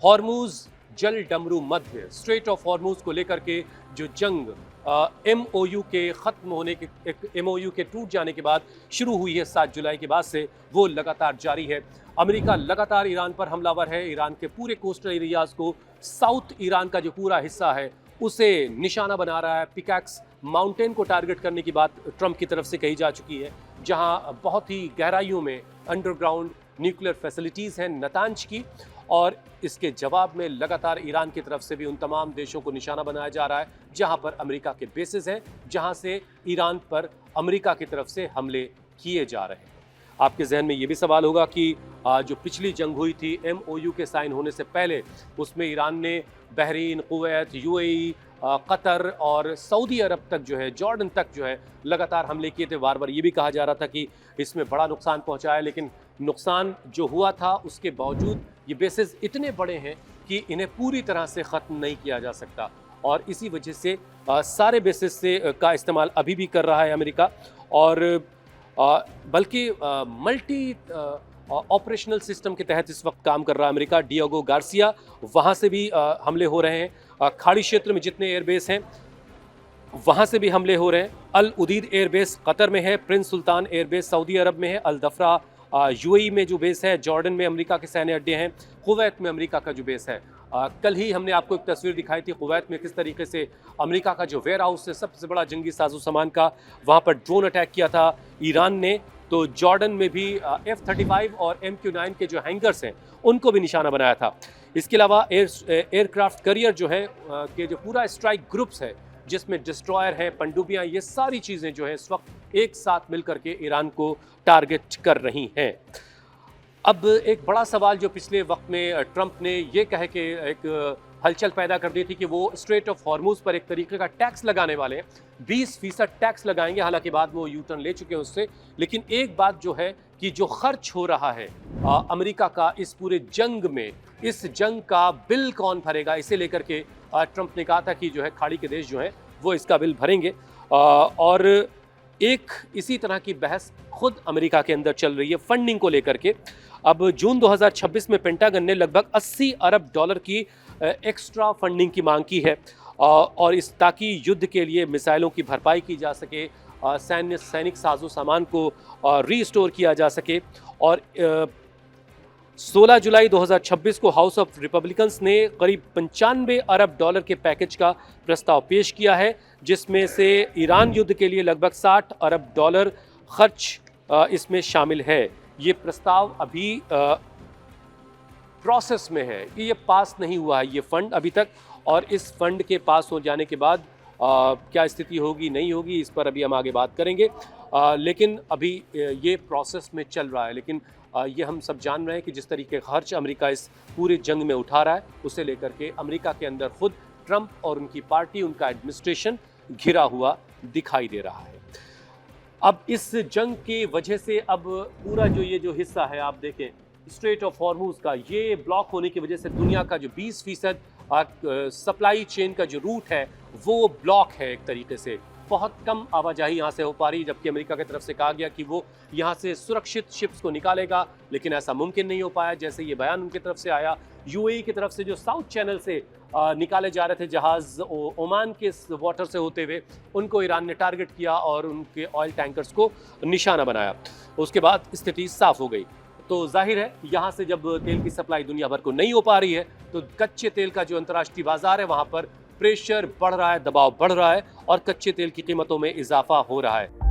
Hormuz जल डमरू मध्य straight of Hormuz को लेकर के जो जंग एमओयू के खत्म होने के एमओयू के टूट जाने के बाद शुरू हुई है 7 जुलाई के बाद से, वो लगातार जारी है। अमेरिका लगातार ईरान पर हमलावर है। ईरान के पूरे कोस्टल एरियाज को, साउथ ईरान का जो पूरा हिस्सा है उसे निशाना बना रहा है। पिकैक्स माउंटेन को टारगेट करने की बात ट्रंप की तरफ से कही जा चुकी है, जहां बहुत ही गहराइयों में अंडरग्राउंड न्यूक्लियर फैसिलिटीज़ हैं नतांज की, और इसके जवाब में लगातार ईरान की तरफ से भी उन तमाम देशों को निशाना बनाया जा रहा है जहां पर अमेरिका के बेसिस हैं, जहां से ईरान पर अमेरिका की तरफ से हमले किए जा रहे हैं। आपके जहन में ये भी सवाल होगा कि जो पिछली जंग हुई थी एमओयू के साइन होने से पहले, उसमें ईरान ने बहरीन, कुवैत, यूएई, कतर और सऊदी अरब तक जो है, जॉर्डन तक जो है लगातार हमले किए थे। बार बार ये भी कहा जा रहा था कि इसमें बड़ा नुकसान पहुंचा है, लेकिन नुकसान जो हुआ था उसके बावजूद ये बेसिस इतने बड़े हैं कि इन्हें पूरी तरह से ख़त्म नहीं किया जा सकता, और इसी वजह से सारे बेसिस से का इस्तेमाल अभी भी कर रहा है अमेरिका, और बल्कि मल्टी ऑपरेशनल सिस्टम के तहत इस वक्त काम कर रहा है अमेरिका। डिएगो गार्सिया, वहाँ से भी हमले हो रहे हैं। खाड़ी क्षेत्र में जितने एयरबेस हैं वहाँ से भी हमले हो रहे हैं। अल उदीद एयरबेस कतर में है, प्रिंस सुल्तान एयरबेस सऊदी अरब में है, अल दफरा यूएई में जो बेस है, जॉर्डन में अमेरिका के सैन्य अड्डे हैं, कुवैत में अमेरिका का जो बेस है। कल ही हमने आपको एक तस्वीर दिखाई थी कुवैत में किस तरीके से अमेरिका का जो वेयर हाउस है, सबसे बड़ा जंगी साजो सामान का, वहाँ पर ड्रोन अटैक किया था ईरान ने। तो जॉर्डन में भी F-35 और MQ-9 के जो हैंगर्स हैं उनको भी निशाना बनाया था। इसके अलावा एयरक्राफ्ट करियर जो है के जो पूरा स्ट्राइक ग्रुप्स है, जिसमें डिस्ट्रॉयर है, पनडुब्बियाँ, ये सारी चीज़ें जो है इस वक्त एक साथ मिलकर के ईरान को टारगेट कर रही हैं। अब एक बड़ा सवाल जो पिछले वक्त में ट्रंप ने ये कह के एक हलचल पैदा कर दी थी कि वो स्ट्रेट ऑफ हॉर्मूज पर एक तरीके का टैक्स लगाने वाले हैं, 20% टैक्स लगाएंगे। हालांकि बाद में वो यू टर्न ले चुके हैं उससे, लेकिन एक बात जो है कि जो खर्च हो रहा है अमेरिका का इस पूरे जंग में, इस जंग का बिल कौन भरेगा, इसे लेकर के ट्रंप ने कहा था कि जो है खाड़ी के देश जो है वो इसका बिल भरेंगे। और एक इसी तरह की बहस खुद अमेरिका के अंदर चल रही है फंडिंग को लेकर के। अब जून 2026 में पेंटागन ने लगभग 80 अरब डॉलर की एक्स्ट्रा फंडिंग की मांग की है, और इस ताकि युद्ध के लिए मिसाइलों की भरपाई की जा सके, सैनिक साजो सामान को रीस्टोर किया जा सके। और 16 जुलाई 2026 को हाउस ऑफ रिपब्लिकन्स ने करीब 95 अरब डॉलर के पैकेज का प्रस्ताव पेश किया है, जिसमें से ईरान युद्ध के लिए लगभग 60 अरब डॉलर खर्च इसमें शामिल है। ये प्रस्ताव अभी प्रोसेस में है कि ये पास नहीं हुआ है ये फंड अभी तक, और इस फंड के पास हो जाने के बाद क्या स्थिति होगी नहीं होगी इस पर अभी हम आगे बात करेंगे। लेकिन अभी ये प्रोसेस में चल रहा है। लेकिन ये हम सब जान रहे हैं कि जिस तरीके का खर्च अमेरिका इस पूरे जंग में उठा रहा है, उसे लेकर के अमेरिका के अंदर खुद ट्रंप और उनकी पार्टी, उनका एडमिनिस्ट्रेशन घिरा हुआ दिखाई दे रहा है। अब इस जंग की वजह से अब पूरा ये जो हिस्सा है आप देखें स्ट्रेट ऑफ हॉर्मूज का, ये ब्लॉक होने की वजह से दुनिया का जो 20% सप्लाई चेन का जो रूट है वो ब्लॉक है। एक तरीके से बहुत कम आवाजाही यहाँ से हो पा रही, जबकि अमेरिका की तरफ से कहा गया कि वो यहाँ से सुरक्षित शिप्स को निकालेगा, लेकिन ऐसा मुमकिन नहीं हो पाया। जैसे ये बयान उनकी तरफ से आया, यूएई की तरफ से जो साउथ चैनल से निकाले जा रहे थे जहाज़ ओमान के वाटर से होते हुए, उनको ईरान ने टारगेट किया और उनके ऑयल टैंकर्स को निशाना बनाया। उसके बाद स्थिति साफ हो गई। तो जाहिर है यहाँ से जब तेल की सप्लाई दुनिया भर को नहीं हो पा रही है, तो कच्चे तेल का जो अंतर्राष्ट्रीय बाजार है वहाँ पर प्रेशर बढ़ रहा है, दबाव बढ़ रहा है, और कच्चे तेल की कीमतों में इजाफा हो रहा है।